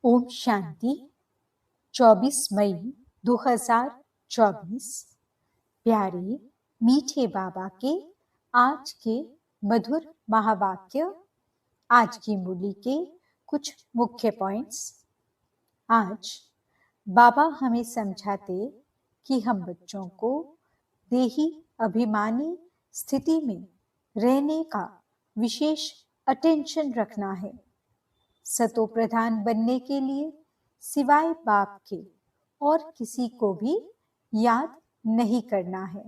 ओम शांति। 24 मई 2024। प्यारे मीठे बाबा के आज के मधुर महावाक्य। आज की मुरली के कुछ मुख्य पॉइंट्स। आज बाबा हमें समझाते कि हम बच्चों को देही अभिमानी स्थिति में रहने का विशेष अटेंशन रखना है। सतो प्रधान बनने के लिए सिवाय बाप के और किसी को भी याद नहीं करना है।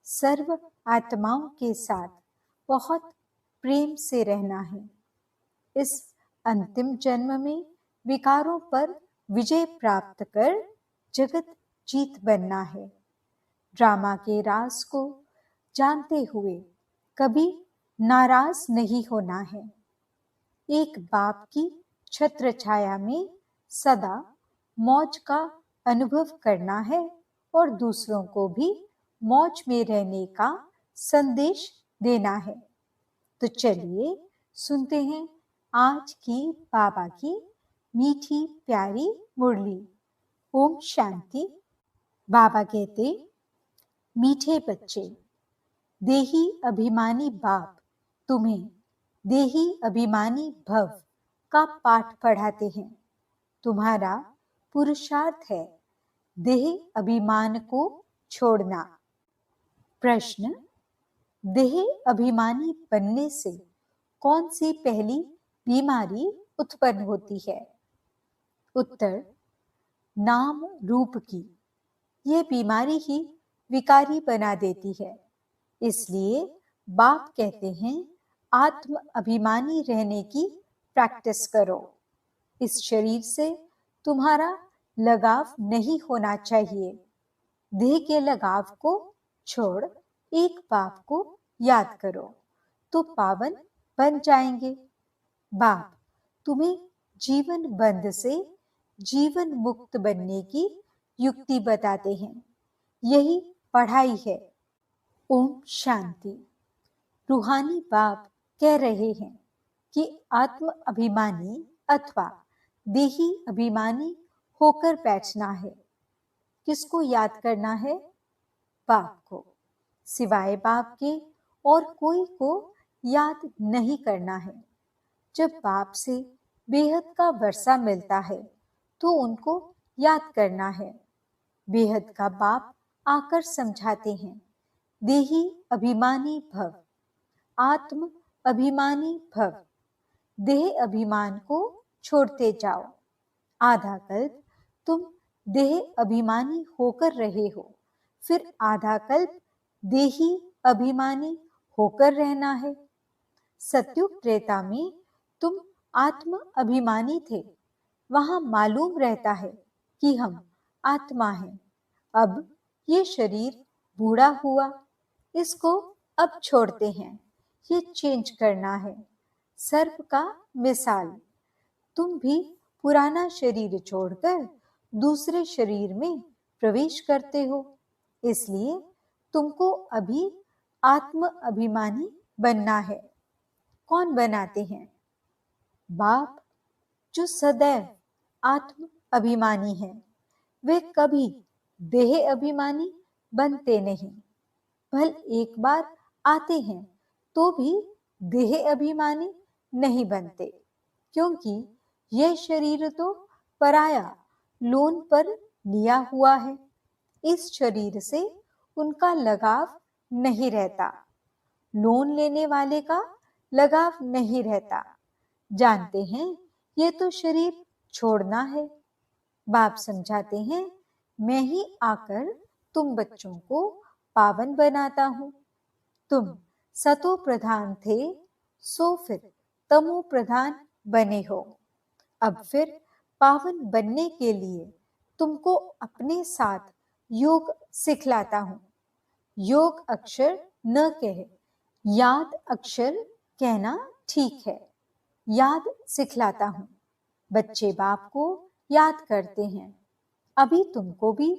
सर्व आत्माओं के साथ बहुत प्रेम से रहना है। इस अंतिम जन्म में विकारों पर विजय प्राप्त कर जगत जीत बनना है। ड्रामा के राज को जानते हुए कभी नाराज नहीं होना है। एक बाप की छत्र छाया में सदा मौज का अनुभव करना है और दूसरों को भी मौज में रहने का संदेश देना है। तो चलिए सुनते हैं आज की बाबा की मीठी प्यारी मुरली। ओम शांति। बाबा कहते, मीठे बच्चे, देही अभिमानी बाप तुम्हें देही अभिमानी भव का पाठ पढ़ाते हैं। तुम्हारा पुरुषार्थ है देह अभिमान को छोड़ना। प्रश्न, देह अभिमानी बनने से कौन सी पहली बीमारी उत्पन्न होती है? उत्तर, नाम रूप की। यह बीमारी ही विकारी बना देती है। इसलिए बाप कहते हैं, आत्म अभिमानी रहने की प्रैक्टिस करो। इस शरीर से तुम्हारा लगाव नहीं होना चाहिए। देह के लगाव को छोड़ एक बाप को याद करो तो पावन बन जाएंगे। बाप तुम्हें जीवन बंध से जीवन मुक्त बनने की युक्ति बताते हैं। यही पढ़ाई है। ओम शांति। रूहानी बाप कह रहे हैं कि आत्म अभिमानी अथवा देही अभिमानी होकर बैठना है। किसको याद करना है? बाप को। सिवाय बाप के और कोई को याद नहीं करना है। जब बाप से बेहद का वर्षा मिलता है तो उनको याद करना है। बेहद का बाप आकर समझाते हैं, देही अभिमानी भव, आत्म अभिमानी भव। देह अभिमान को छोड़ते जाओ। आधा कल्प तुम देह अभिमानी होकर रहे हो, फिर आधा कल्प देही अभिमानी होकर रहना है। सत्युग त्रेता में तुम आत्म अभिमानी थे। वहां मालूम रहता है कि हम आत्मा हैं। अब ये शरीर बूढ़ा हुआ, इसको अब छोड़ते हैं। ये चेंज करना है। सर्प का मिसाल, तुम भी पुराना शरीर छोड़कर दूसरे शरीर में प्रवेश करते हो। इसलिए तुमको अभी आत्म अभिमानी बनना है। कौन बनाते हैं? बाप, जो सदैव आत्म अभिमानी है। वे कभी देह अभिमानी बनते नहीं। भल एक बार आते हैं तो भी देह अभिमानी नहीं बनते, क्योंकि यह शरीर तो पराया लोन पर लिया हुआ है। इस शरीर से उनका लगाव नहीं रहता। लोन लेने वाले का लगाव नहीं रहता। जानते हैं ये तो शरीर छोड़ना है। बाप समझाते हैं, मैं ही आकर तुम बच्चों को पावन बनाता हूँ। तुम सतो प्रधान थे, सो फिर तमो प्रधान बने हो। अब फिर पावन बनने के लिए तुमको अपने साथ योग सिखलाता हूँ। योग अक्षर न कहे, याद अक्षर कहना ठीक है। याद सिखलाता हूँ। बच्चे बाप को याद करते हैं। अभी तुमको भी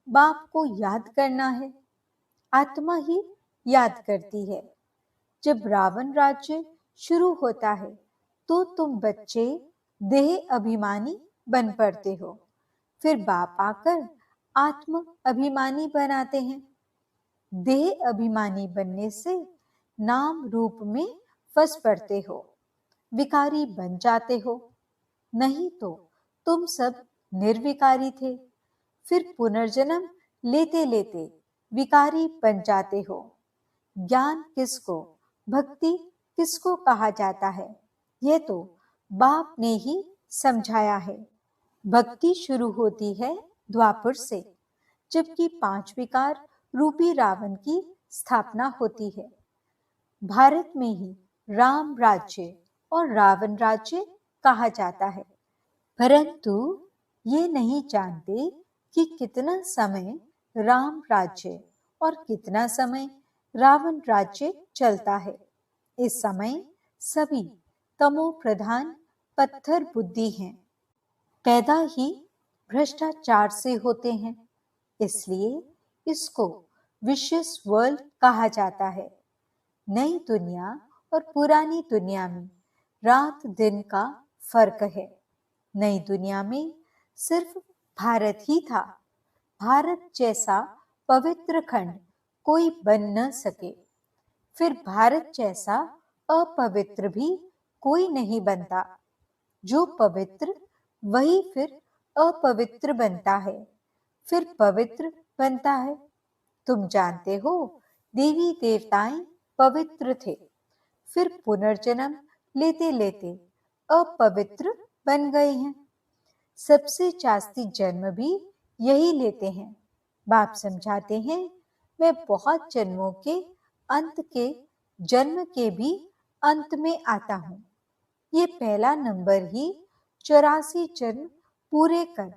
बाप को याद करना है। आत्मा ही याद करती है। जब रावण राज्य शुरू होता है तो तुम बच्चे देह अभिमानी बन पड़ते हो, फिर बाप आकर आत्म अभिमानी बनाते हैं। देह अभिमानी बनने से नाम रूप में फंस पड़ते हो, विकारी बन जाते हो। नहीं तो तुम सब निर्विकारी थे, फिर पुनर्जन्म लेते लेते विकारी बन जाते हो। ज्ञान किसको, भक्ति किसको कहा जाता है, यह तो बाप ने ही समझाया है। भक्ति शुरू होती है द्वापर से, जबकि 5 विकार रूपी रावण की स्थापना होती है। भारत में ही राम राज्य और रावण राज्य कहा जाता है, परंतु ये नहीं जानते कि कितना समय राम राज्य और कितना समय रावण राज्य चलता है। इस समय सभी तमो प्रधान पत्थर बुद्धि हैं, पैदा ही भ्रष्टाचार से होते हैं, इसलिए इसको विशियस वर्ल्ड कहा जाता है। नई दुनिया और पुरानी दुनिया में रात दिन का फर्क है। नई दुनिया में सिर्फ भारत ही था। भारत जैसा पवित्र खंड कोई बन न सके, फिर भारत जैसा अपवित्र भी कोई नहीं बनता। जो पवित्र वही फिर अपवित्र बनता है, फिर पवित्र बनता है। तुम जानते हो देवी देवताएं पवित्र थे, फिर पुनर्जन्म लेते लेते अपवित्र बन गए हैं। सबसे जास्ती जन्म भी यही लेते हैं। बाप समझाते हैं, मैं बहुत जन्मों के अंत के जन्म के भी अंत में आता हूँ। ये पहला नंबर ही 84 जन्म पूरे कर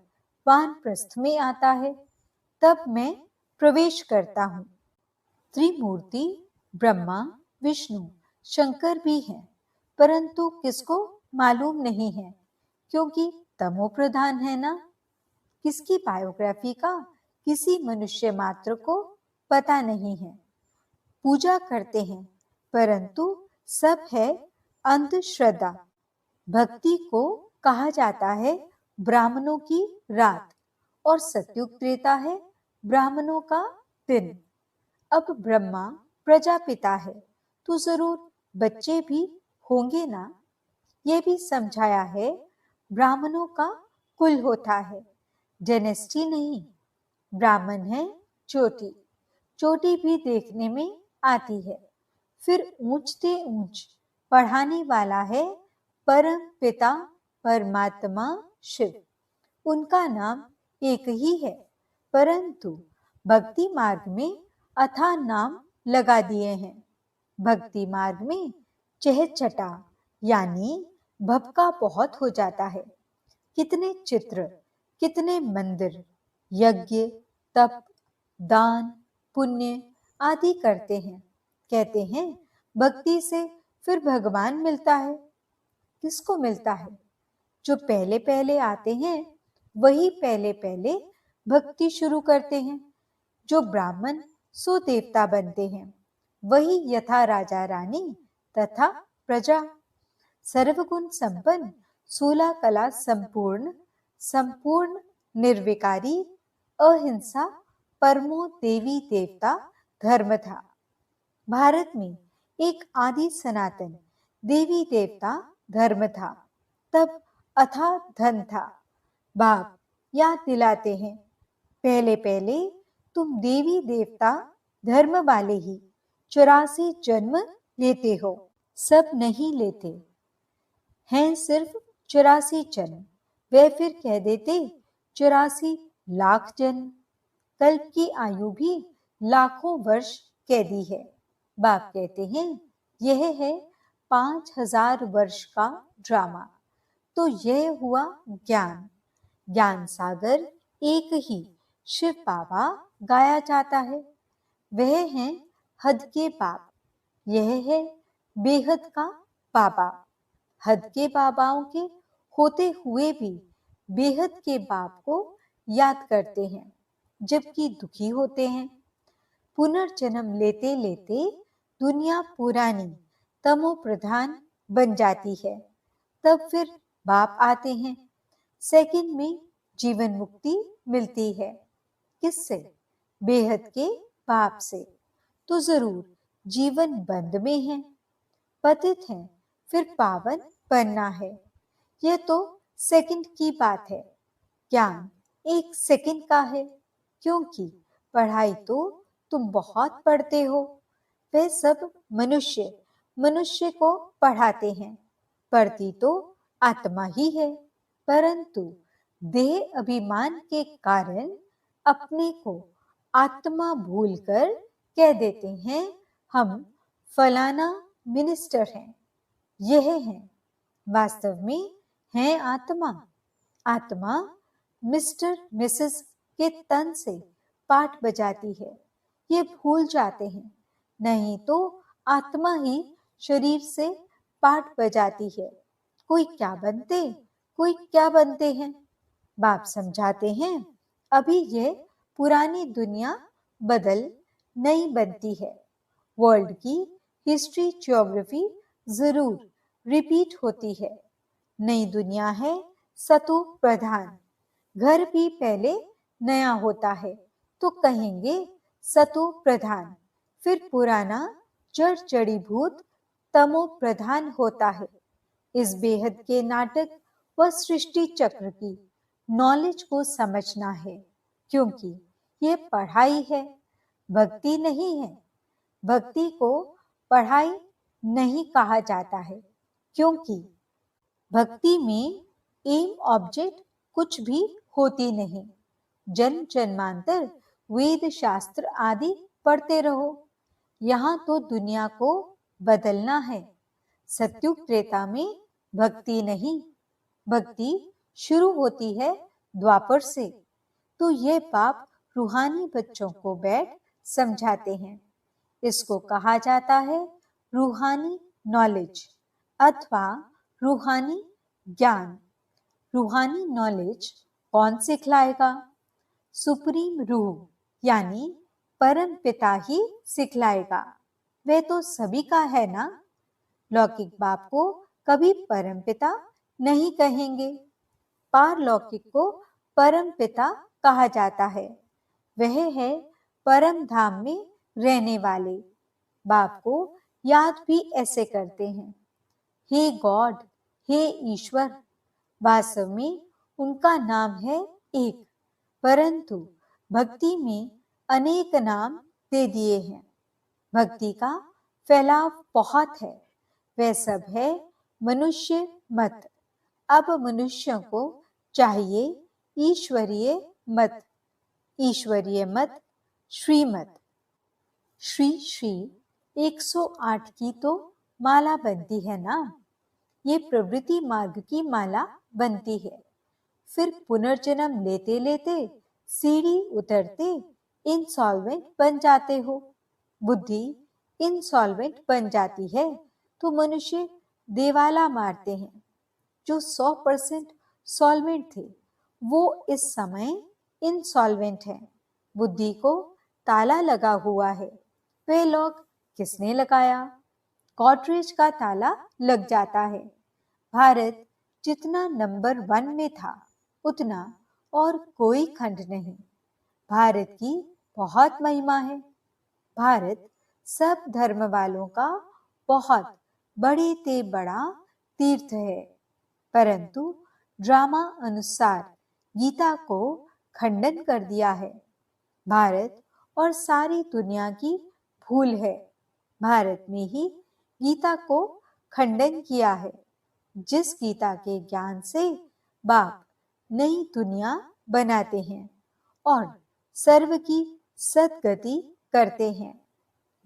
वानप्रस्थ में आता है, तब मैं प्रवेश करता हूँ। त्रिमूर्ति ब्रह्मा विष्णु शंकर भी हैं, परंतु किसको मालूम नहीं है, क्योंकि तमो प्रधान है ना। किसकी बायोग्राफी का किसी मनुष्य मात्र को पता नहीं है। पूजा करते हैं, परंतु सब है अंधश्रद्धा। भक्ति को कहा जाता है ब्राह्मणों की रात, और सतयुग त्रेता है ब्राह्मणों का दिन। अब ब्रह्मा प्रजापिता है, तो जरूर बच्चे भी होंगे ना। यह भी समझाया है ब्राह्मणों का कुल होता है, जेनेस्टी नहीं। ब्राह्मण है चोटी, चोटी भी देखने में आती है। फिर ऊंचते ऊंच पढ़ाने वाला है परम पिता परमात्मा शिव। उनका नाम एक ही है, परंतु भक्ति मार्ग में अथाह नाम लगा दिए हैं। भक्ति मार्ग में चहचटा यानी भपका बहुत हो जाता है। कितने चित्र, कितने मंदिर, यज्ञ, तप, दान, पुण्य आदि करते हैं। कहते हैं भक्ति से फिर भगवान मिलता है। किसको मिलता है? जो पहले पहले आते हैं वही पहले पहले भक्ति शुरू करते हैं। जो ब्राह्मण सो देवता बनते हैं, वही यथा राजा रानी तथा प्रजा। सर्वगुण संपन्न, 16 कला संपूर्ण, संपूर्ण निर्विकारी, अहिंसा परमो देवी देवता धर्म था। भारत में एक आदि सनातन देवी देवता धर्म था, तब अथाह धन था। बाप याद दिलाते हैं, पहले पहले तुम देवी देवता धर्म वाले ही 84 जन्म लेते हो। सब नहीं लेते हैं, सिर्फ 84 जन्म। वे फिर कह देते 84 लाख जन्म। कल्प की आयु भी लाखों वर्ष कह दी है। बाप कहते हैं यह है 5000 वर्ष का ड्रामा। तो यह हुआ ज्ञान। ज्ञान सागर एक ही शिव बाबा गाया जाता है। वह है हद के बाप, यह है बेहद का बाबा। हद के बाबाओं के होते हुए भी बेहद के बाप को याद करते हैं, जबकि दुखी होते हैं। पुनर्जन्म लेते लेते दुनिया पुरानी तमो प्रधान बन जाती है, तब फिर बाप आते हैं। सेकंड में जीवन मुक्ति मिलती है। किससे? बेहद के बाप से। तो जरूर जीवन बंद में है, पतित है, फिर पावन बनना है। यह तो सेकंड की बात है। ज्ञान एक सेकंड का है, क्योंकि पढ़ाई तो तुम बहुत पढ़ते हो। वे सब मनुष्य मनुष्य को पढ़ाते हैं। पढ़ती तो आत्मा ही है, परंतु देह अभिमान के कारण अपने को आत्मा भूलकर कह देते हैं हम फलाना मिनिस्टर हैं, यह है। वास्तव में है आत्मा। आत्मा मिस्टर मिसेस के तन से पाठ बजाती है, ये भूल जाते हैं। नहीं तो आत्मा ही शरीर से पाठ बजाती है। कोई क्या बनते, कोई क्या बनते हैं। बाप समझाते हैं अभी ये पुरानी दुनिया बदल नई बनती है। वर्ल्ड की हिस्ट्री ज्योग्राफी जरूर रिपीट होती है। नई दुनिया है सतो प्रधान। घर भी पहले नया होता है तो कहेंगे सतो प्रधान, फिर पुराना जड़ जड़ीभूत तमो प्रधान होता है। इस बेहद के नाटक व सृष्टि चक्र की नॉलेज को समझना है, क्योंकि ये पढ़ाई है, भक्ति नहीं है। भक्ति को पढ़ाई नहीं कहा जाता है, क्योंकि भक्ति में एम ऑब्जेक्ट कुछ भी होती नहीं। जन्म जन्मांतर वेद शास्त्र आदि पढ़ते रहो, यहाँ तो दुनिया को बदलना है। सत्युग त्रेता में भक्ति नहीं, भक्ति शुरू होती है द्वापर से। तो यह बाप रूहानी बच्चों को बैठ समझाते हैं। इसको कहा जाता है रूहानी नॉलेज अथवा रूहानी ज्ञान। रूहानी नॉलेज कौन सिखलाएगा? सुप्रीम रूह यानी परम पिता ही सिखलाएगा। वह तो सभी का है ना। लौकिक बाप को कभी परम पिता नहीं कहेंगे। पारलौकिक को परम पिता कहा जाता है। वह है परम धाम में रहने वाले। बाप को याद भी ऐसे करते हैं, हे गॉड, हे ईश्वर। वास्तव में उनका नाम है एक, परंतु भक्ति में अनेक नाम दे दिए हैं। भक्ति का फैलाव बहुत है। वह सब है मनुष्य मत। अब मनुष्यों को चाहिए ईश्वरीय मत। ईश्वरीय मत श्रीमत। श्री श्री 108 की तो माला बनती है ना। ये प्रवृत्ति मार्ग की माला बनती है। फिर पुनर्जन्म लेते लेते सीढ़ी उतरते इंसॉल्वेंट बन जाते हो। बुद्धि इंसॉल्वेंट बन जाती है तो मनुष्य देवाला मारते हैं। जो 100% सॉल्वेंट थे वो इस समय इंसॉल्वेंट हैं। बुद्धि को ताला लगा हुआ है। वह लॉक किसने लगाया? गॉडरेज का ताला लग जाता है। भारत जितना नंबर 1 में था उतना और कोई खंड नहीं। भारत की बहुत महिमा है। भारत सब धर्म वालों का बहुत बड़े ते बड़ा तीर्थ है, परंतु ड्रामा अनुसार गीता को खंडन कर दिया है। भारत और सारी दुनिया की भूल है। भारत में ही गीता को खंडन किया है। जिस गीता के ज्ञान से बाप नई दुनिया बनाते हैं और सर्व की सद्गति करते हैं।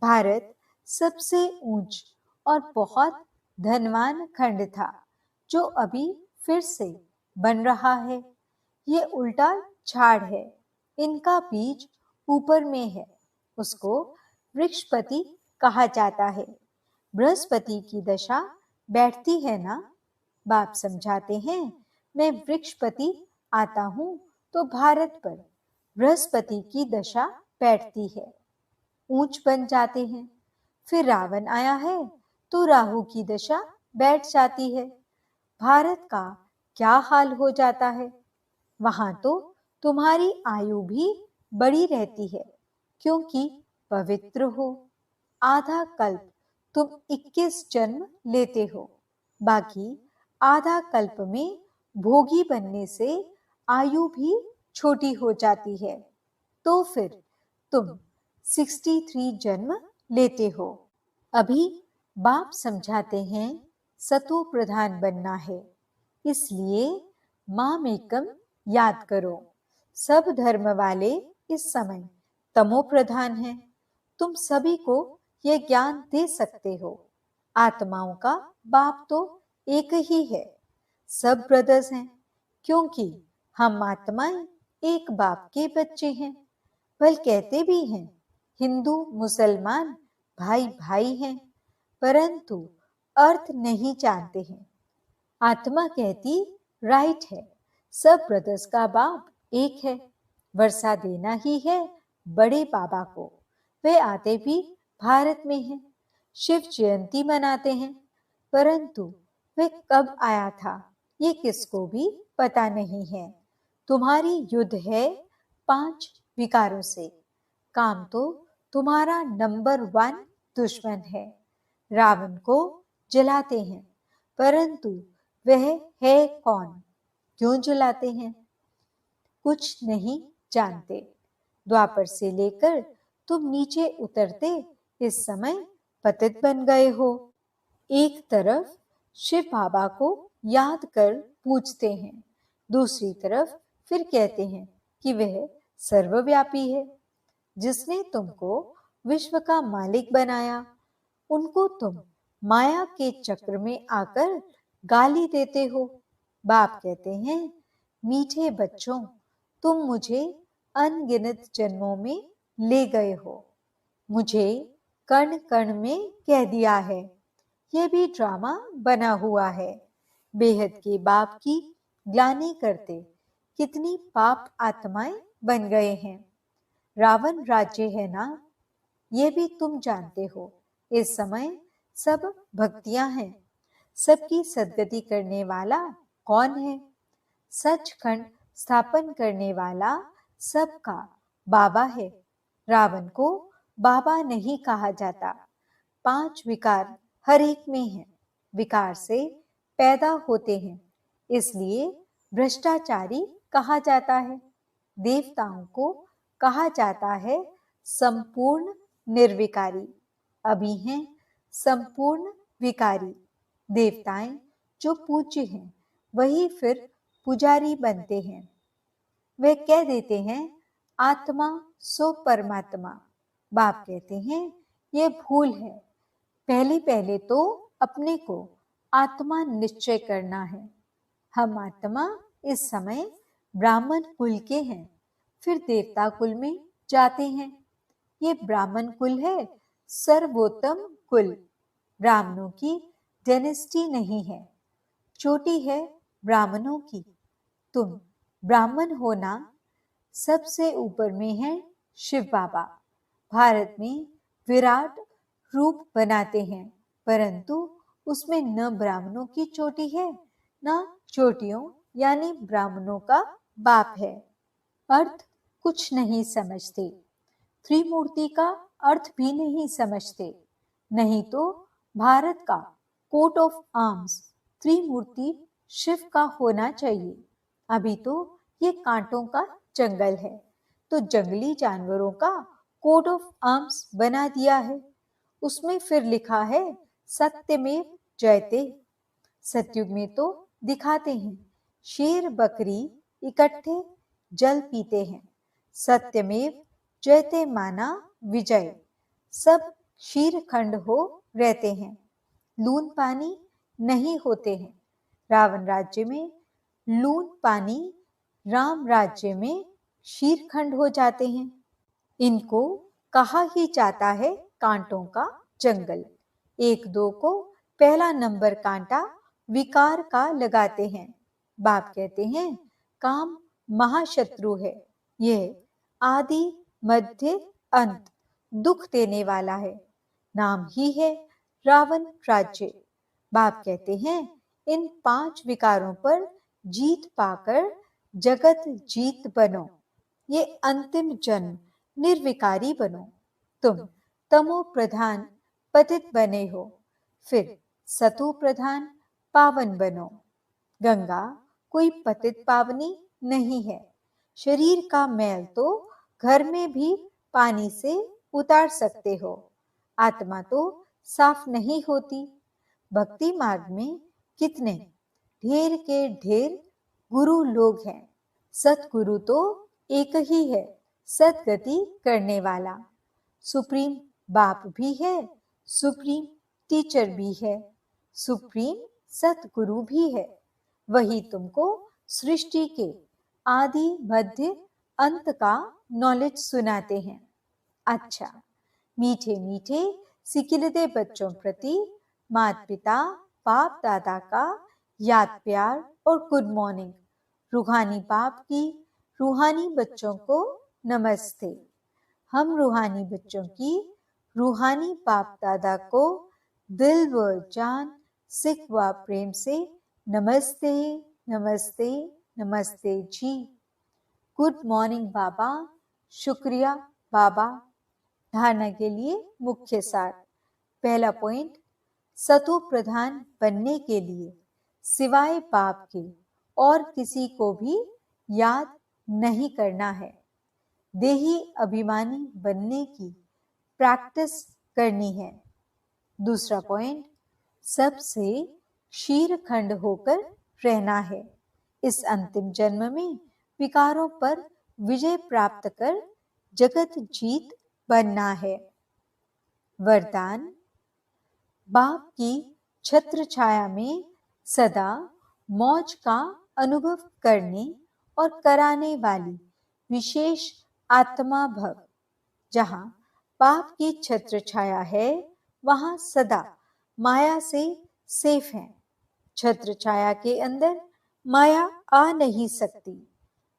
भारत सबसे ऊंच और बहुत धनवान खंड था, जो अभी फिर से बन रहा है। ये उल्टा झाड़ है। इनका बीज ऊपर में है। उसको वृक्षपति कहा जाता है। बृहस्पति की दशा बैठती है ना। बाप समझाते हैं मैं वृक्षपति आता हूं तो भारत पर बृहस्पति की दशा बैठती है। ऊंच बन जाते हैं। फिर रावण आया है तो राहु की दशा बैठ जाती है। भारत का क्या हाल हो जाता है। वहां तो तुम्हारी आयु भी बड़ी रहती है, क्योंकि पवित्र हो। आधा कल्प तुम 21 जन्म लेते हो, बाकी आधा कल्प में भोगी बनने से आयु भी छोटी हो जाती है। तो फिर तुम 63 जन्म लेते हो। अभी बाप समझाते हैं सतो प्रधान बनना है, इसलिए माम एकम याद करो। सब धर्म वाले इस समय तमो प्रधान हैं। तुम सभी को यह ज्ञान दे सकते हो। आत्माओं का बाप तो एक ही है, सब ब्रदर्स हैं, क्योंकि हम आत्माएं एक बाप के बच्चे हैं। वह कहते भी हैं हिंदू मुसलमान भाई भाई हैं, परंतु अर्थ नहीं जानते हैं। आत्मा कहती राइट है, सब ब्रदर्स का बाप एक है, वर्षा देना ही है बड़े बाबा को। वे आते भी भारत में हैं, शिव जयंती मनाते हैं, परंतु वे कब आया था ये किसको भी पता नहीं है। तुम्हारी युद्ध है 5 विकारों से। काम तो तुम्हारा नंबर 1 दुश्मन है। रावण को जलाते हैं, परंतु वह है कौन, क्यों जलाते हैं, कुछ नहीं जानते। द्वापर से लेकर तुम नीचे उतरते इस समय पतित बन गए हो। एक तरफ शिव बाबा को याद कर पूछते हैं, दूसरी तरफ फिर कहते हैं कि वह सर्वव्यापी है। जिसने तुमको विश्व का मालिक बनाया, उनको तुम माया के चक्र में आकर गाली देते हो। बाप कहते हैं मीठे बच्चों, तुम मुझे अनगिनत जन्मों में ले गए हो, मुझे कण कण में कह दिया है। यह भी ड्रामा बना हुआ है। बेहद के बाप की ग्लानि करते कितनी पाप आत्माएं बन गए हैं। रावण राज्य है ना, ये भी तुम जानते हो। इस समय सब भक्तियां हैं। सबकी सद्गति करने वाला कौन है? सचखंड स्थापन करने वाला सबका बाबा है। रावण को बाबा नहीं कहा जाता। 5 विकार हर एक में है, विकार से पैदा होते हैं, इसलिए भ्रष्टाचारी कहा जाता है। देवताओं को कहा जाता है संपूर्ण निर्विकारी, अभी हैं संपूर्ण विकारी। देवताएं जो पूज्य हैं वही फिर पुजारी बनते हैं। वे कह देते हैं आत्मा सो परमात्मा। बाप कहते हैं ये भूल है। पहले पहले तो अपने को आत्मा निश्चय करना है। हम आत्मा इस समय ब्राह्मण कुल के हैं, फिर देवता कुल में जाते हैं। ये ब्राह्मण कुल है सर्वोत्तम कुल। ब्राह्मणों की डेनेस्टी नहीं है, चोटी है ब्राह्मणों की। तुम ब्राह्मण होना, सबसे ऊपर में है शिव बाबा। भारत में विराट रूप बनाते हैं, परंतु उसमें न ब्राह्मणों की चोटी है न चोटियों यानी ब्राह्मणों का बाप है। अर्थ कुछ नहीं समझते, त्रिमूर्ति का अर्थ भी नहीं समझते। नहीं तो भारत का कोट ऑफ आर्म्स त्रिमूर्ति शिव का होना चाहिए। अभी तो ये कांटों का जंगल है, तो जंगली जानवरों का कोड ऑफ आर्म्स बना दिया है। उसमें फिर लिखा है सत्यमेव जयते। सतयुग में तो दिखाते हैं शेर बकरी इकट्ठे जल पीते हैं। सत्यमेव जयते माना विजय। सब क्षीर खंड हो रहते हैं, लून पानी नहीं होते हैं। रावण राज्य में लून पानी, राम राज्य में शीरखंड हो जाते हैं। इनको कहा ही जाता है कांटों का जंगल। 1-2 को पहला नंबर कांटा विकार का लगाते हैं। बाप कहते हैं काम महाशत्रु है, यह आदि मध्य अंत दुख देने वाला है। नाम ही है रावण राज्य। बाप कहते हैं इन 5 विकारों पर जीत पाकर जगत जीत बनो, ये अंतिम जन्म निर्विकारी बनो। तुम तमो प्रधान पतित बने हो, फिर सतो प्रधान पावन बनो। गंगा कोई पतित पावनी नहीं है। शरीर का मैल तो घर में भी पानी से उतार सकते हो, आत्मा तो साफ नहीं होती। भक्ति मार्ग में कितने ढेर के ढेर गुरु लोग हैं, सतगुरु तो एक ही है, सदगति करने वाला। सुप्रीम बाप भी है, सुप्रीम टीचर भी है, सुप्रीम सतगुरु भी है। वही तुमको सृष्टि के आदि मध्य अंत का नॉलेज सुनाते हैं। अच्छा, मीठे मीठे सिकिलते बच्चों प्रति माता पिता बाप दादा का याद प्यार और गुड मॉर्निंग। रूहानी बाप की रूहानी बच्चों को नमस्ते। हम रूहानी बच्चों की रूहानी बाप दादा को दिल व जान सिख व प्रेम से नमस्ते नमस्ते नमस्ते जी। गुड मॉर्निंग बाबा, शुक्रिया बाबा। धारणा के लिए मुख्य सार। पहला पॉइंट, सतो प्रधान बनने के लिए सिवाय बाप के और किसी को भी याद नहीं करना है। देही अभिमानी बनने की प्रैक्टिस करनी है। दूसरा पॉइंट, सबसे क्षीरखंड होकर रहना है। इस अंतिम जन्म में विकारों पर विजय प्राप्त कर जगत जीत बनना है। वरदान, बाप की छत्र छाया में सदा मौज का अनुभव करने और कराने वाली विशेष आत्मा भव। जहाँ बाप की छत्र छाया है, वहाँ सदा माया से सेफ है। छत्र छाया के अंदर माया आ नहीं सकती।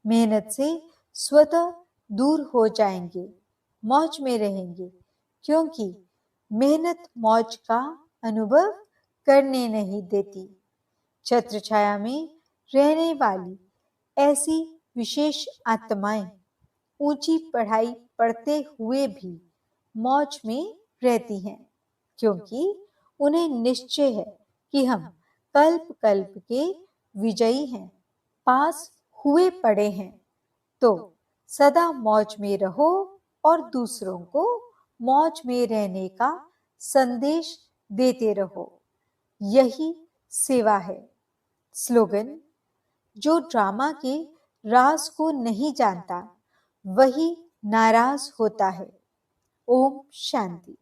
मेहनत से स्वतः दूर हो जाएंगे, मौज में रहेंगे, क्योंकि मेहनत मौज का अनुभव करने नहीं देती। छत्र छाया में रहने वाली ऐसी विशेष आत्माएं ऊंची पढ़ाई पढ़ते हुए भी मौज में रहती हैं, क्योंकि उन्हें निश्चय है कि हम कल्प कल्प के विजयी हैं, पास हुए पड़े हैं। तो सदा मौज में रहो और दूसरों को मौज में रहने का संदेश देते रहो। यही सेवा है। स्लोगन, जो ड्रामा के राज को नहीं जानता वही नाराज होता है। ओम शांति।